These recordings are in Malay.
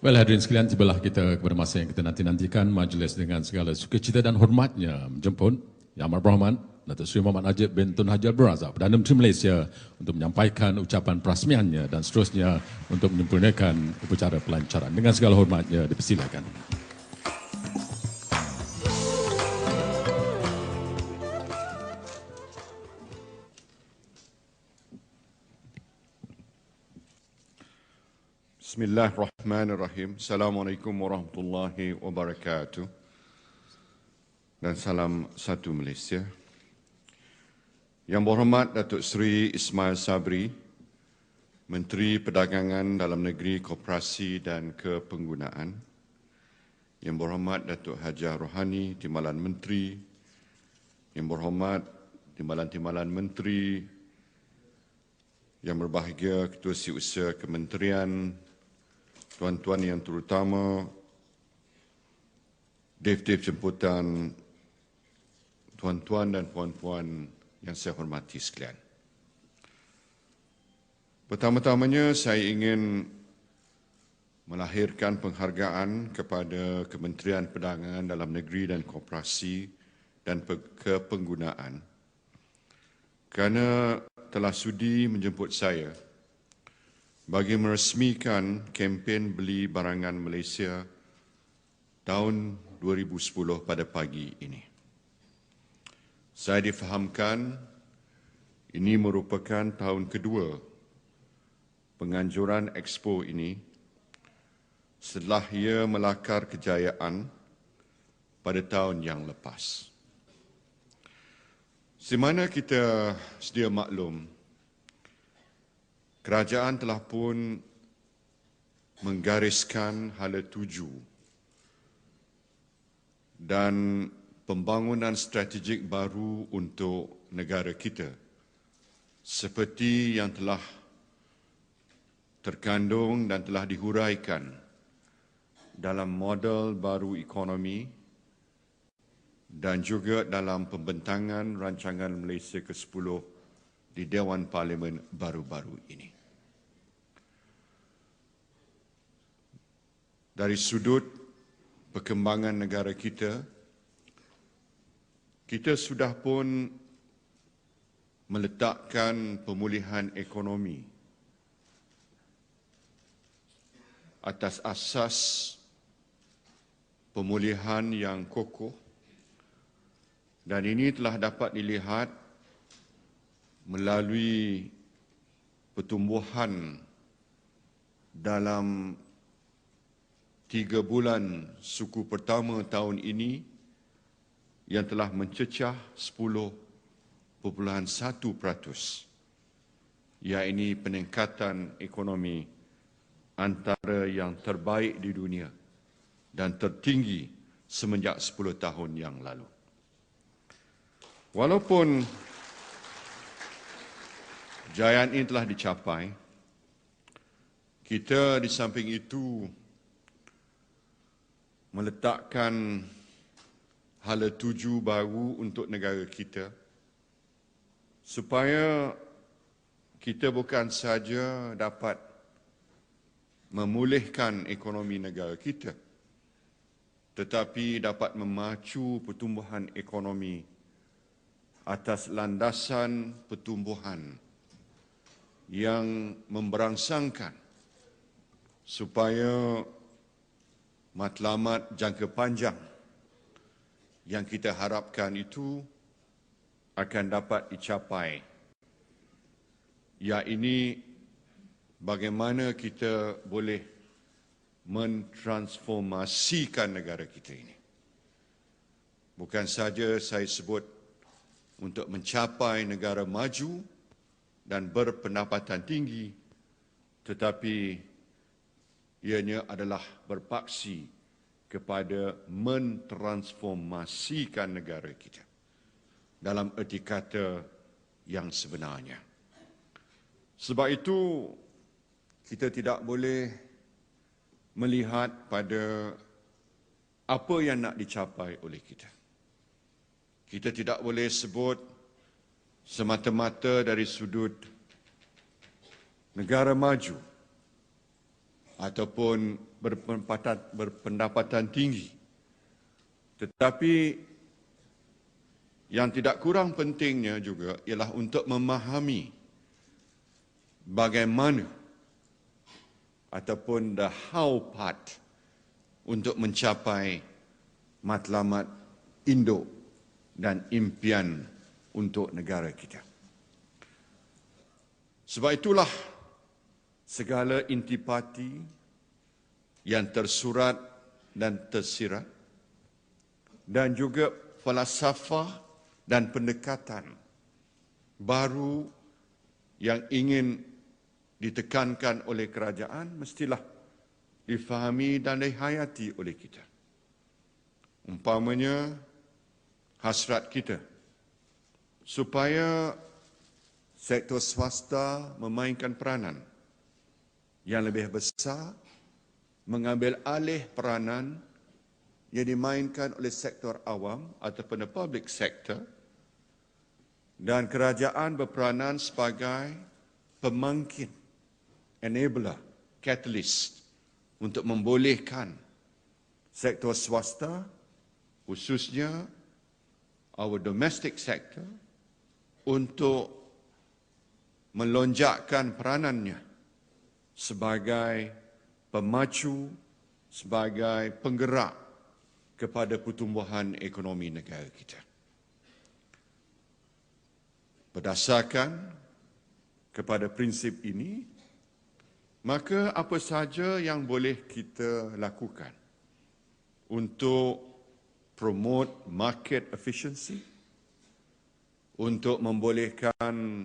Well, hadirin sekalian, tibalah kita kepada masa yang kita nanti-nantikan. Majlis dengan segala sukacita dan hormatnya menjemput Yang Amat Berhormat Datuk Seri Muhammad Najib bin Tun Haji Abdul Razak, Perdana Menteri Malaysia, untuk menyampaikan ucapan perasmiannya dan seterusnya untuk menyempurnakan upacara pelancaran. Dengan segala hormatnya, dipersilakan. Bismillahirrahmanirrahim. Assalamualaikum warahmatullahi wabarakatuh. Dan salam satu Malaysia. Yang berhormat Datuk Seri Ismail Sabri, Menteri Perdagangan Dalam Negeri, Koperasi dan Kepenggunaan. Yang berhormat Datuk Hajah Rohani, Timbalan Menteri. Yang berhormat Timbalan-timbalan Menteri. Yang berbahagia Ketua Setiausaha Kementerian, tuan-tuan yang terutama, Dev-Dev jemputan, tuan-tuan dan puan-puan yang saya hormati sekalian. Pertama-tamanya saya ingin melahirkan penghargaan kepada Kementerian Perdagangan Dalam Negeri dan Koperasi dan Kepenggunaan kerana telah sudi menjemput saya bagi meresmikan kempen Beli Barangan Malaysia tahun 2010 pada pagi ini. Saya difahamkan ini merupakan tahun kedua penganjuran Expo ini setelah ia melakar kejayaan pada tahun yang lepas. Semana kita sedia maklum, kerajaan telah pun menggariskan hala tuju dan pembangunan strategik baru untuk negara kita seperti yang telah terkandung dan telah dihuraikan dalam model baru ekonomi dan juga dalam pembentangan rancangan Malaysia ke-10 di Dewan Parlimen baru-baru ini. Dari sudut perkembangan negara kita, kita sudah pun meletakkan pemulihan ekonomi atas asas pemulihan yang kokoh, dan ini telah dapat dilihat melalui pertumbuhan dalam 3 bulan suku pertama tahun ini yang telah mencecah 10.1%, iaitu peningkatan ekonomi antara yang terbaik di dunia dan tertinggi semenjak 10 tahun yang lalu. Walaupun jayaan ini telah dicapai, kita di samping itu meletakkan hala tuju baru untuk negara kita supaya kita bukan saja dapat memulihkan ekonomi negara kita, tetapi dapat memacu pertumbuhan ekonomi atas landasan pertumbuhan yang memberangsangkan supaya matlamat jangka panjang yang kita harapkan itu akan dapat dicapai. Iaitu bagaimana kita boleh mentransformasikan negara kita ini. Bukan saja saya sebut untuk mencapai negara maju dan berpendapatan tinggi, tetapi ianya adalah berpaksi kepada mentransformasikan negara kita dalam erti kata yang sebenarnya. Sebab itu, kita tidak boleh melihat pada apa yang nak dicapai oleh kita. Kita tidak boleh sebut semata-mata dari sudut negara maju ataupun berpendapatan tinggi. Tetapi yang tidak kurang pentingnya juga ialah untuk memahami bagaimana ataupun the how part untuk mencapai matlamat induk dan impian untuk negara kita. Sebab itulah segala intipati yang tersurat dan tersirat dan juga falsafah dan pendekatan baru yang ingin ditekankan oleh kerajaan mestilah difahami dan dihayati oleh kita. Umpamanya hasrat kita supaya sektor swasta memainkan peranan yang lebih besar, mengambil alih peranan yang dimainkan oleh sektor awam ataupun the public sector, dan kerajaan berperanan sebagai pemangkin, enabler, catalyst untuk membolehkan sektor swasta, khususnya our domestic sector, untuk melonjakkan peranannya sebagai pemacu, sebagai penggerak kepada pertumbuhan ekonomi negara kita. Berdasarkan kepada prinsip ini, maka apa saja yang boleh kita lakukan untuk promote market efficiency, untuk membolehkan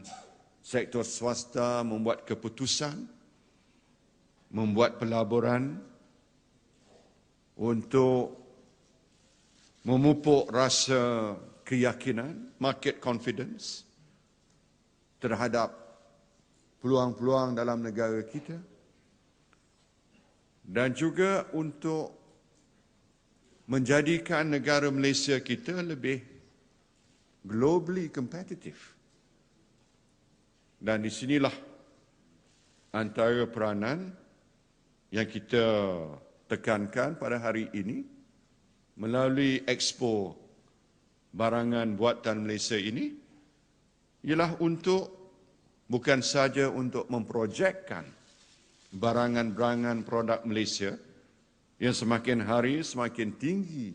sektor swasta membuat keputusan, membuat pelaburan, untuk memupuk rasa keyakinan, market confidence terhadap peluang-peluang dalam negara kita, dan juga untuk menjadikan negara Malaysia kita lebih globally competitive. Dan di sinilah antara peranan yang kita tekankan pada hari ini melalui Expo Barangan Buatan Malaysia ini ialah untuk bukan saja untuk memprojekkan barangan-barangan produk Malaysia yang semakin hari semakin tinggi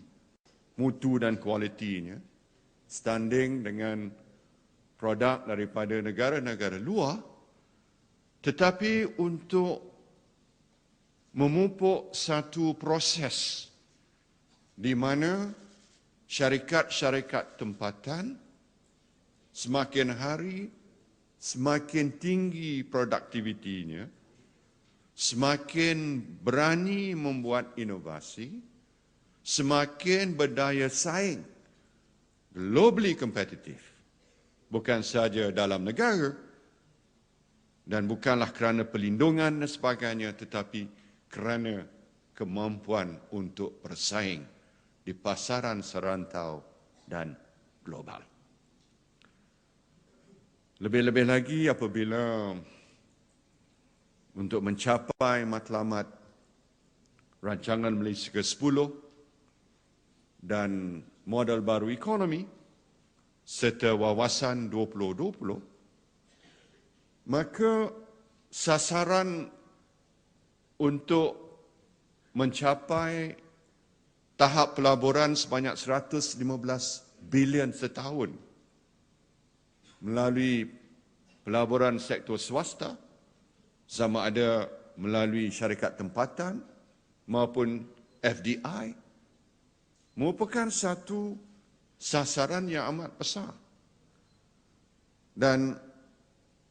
mutu dan kualitinya, standing dengan produk daripada negara-negara luar, tetapi untuk memupuk satu proses di mana syarikat-syarikat tempatan semakin hari semakin tinggi produktivitinya, semakin berani membuat inovasi, semakin berdaya saing, globally competitive, bukan saja dalam negara dan bukanlah kerana perlindungan dan sebagainya, tetapi kerana kemampuan untuk bersaing di pasaran serantau dan global. Lebih-lebih lagi apabila untuk mencapai matlamat rancangan Malaysia ke-10 dan model baru ekonomi serta wawasan 2020, maka sasaran untuk mencapai tahap pelaburan sebanyak 115 bilion setahun melalui pelaburan sektor swasta, sama ada melalui syarikat tempatan maupun FDI, merupakan satu sasaran yang amat besar. Dan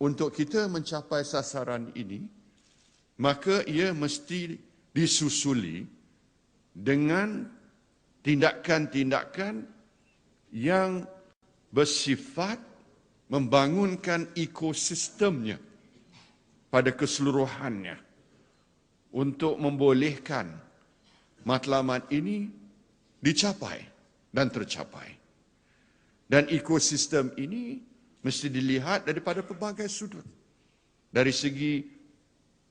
untuk kita mencapai sasaran ini, maka ia mesti disusuli dengan tindakan-tindakan yang bersifat membangunkan ekosistemnya pada keseluruhannya untuk membolehkan matlamat ini dicapai dan tercapai. Dan ekosistem ini mesti dilihat daripada pelbagai sudut. Dari segi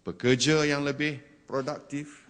pekerja yang lebih produktif